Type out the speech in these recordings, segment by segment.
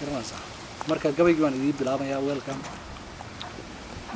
garanaysa marka gabaygi baan idin bilaabaya welcome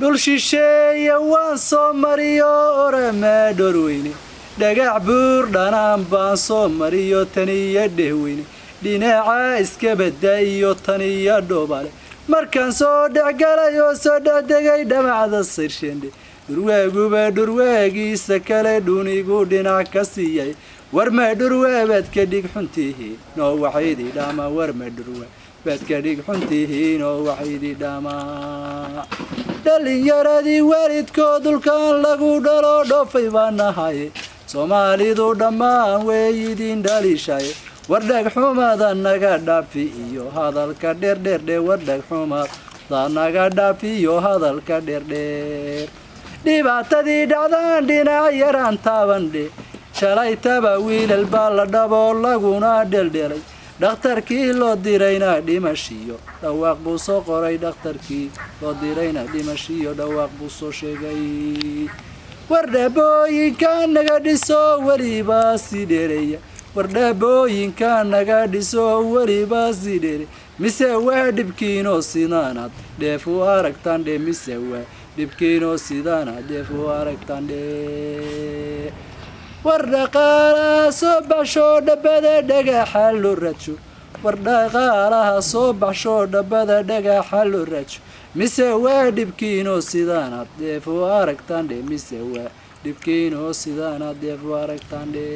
dul shisheeye waan soo mariyo orama dhorweyne dhagax buur dhanaan baan soo mariyo taniya dhehweyne dhinaca iska badaayo taniya dhoobale markaan soo dhexgalayo soo dhexdegay dhamacda sirsheende durwaaguba durwaagiisa kale dhunigu dhinac ka siiyay warma dhurwaabaad ka dhig xuntihiin noo waxaydii dhama warma dhurwaabaad ka dhig xuntihiin oo waxaydii dhama dhalinyaradii waalidkoo dulkaan lagu dhalo dhoofay baan nahaye soomaalidu dhammaan weeyidin dhalishay wardhag xumada naga dhaafi iyo hadalka dheerdheerdhe wardhag xumada naga dhaafi iyo hadalka dheerdheer dhibaatadii dhacdaan dhinac yaraan taabandhe shalay taba wiilal baa la dhaboo laguna dheldhelay dhakhtarkii loo dirayna dhimashiyo dhawaaq buu soo qoray dhakhtarkii loo dirayna dhimashiyo dhawaaq buu soo sheegay wardhabooyinka naga dhiso weliba sii dheereeya wardhabooyinka naga dhiso weliba sii dheereeya mise waa dhibkiinoo sidaanaad dheef u aragtaan dhe mise waa dhibkiinoo sidaanaad dheef u aragtaan dhe wardhaqaalaha soo baxsho dhabada dhagaxa loo rajo wardhaqaalaha soo baxsho dhabada dhagaxa loo rajo mise waa dhibkiinoo sidaanaad dheef u aragtaan dhe mise waa dhibkiinoo sidaanaad dheef u aragtaan dhe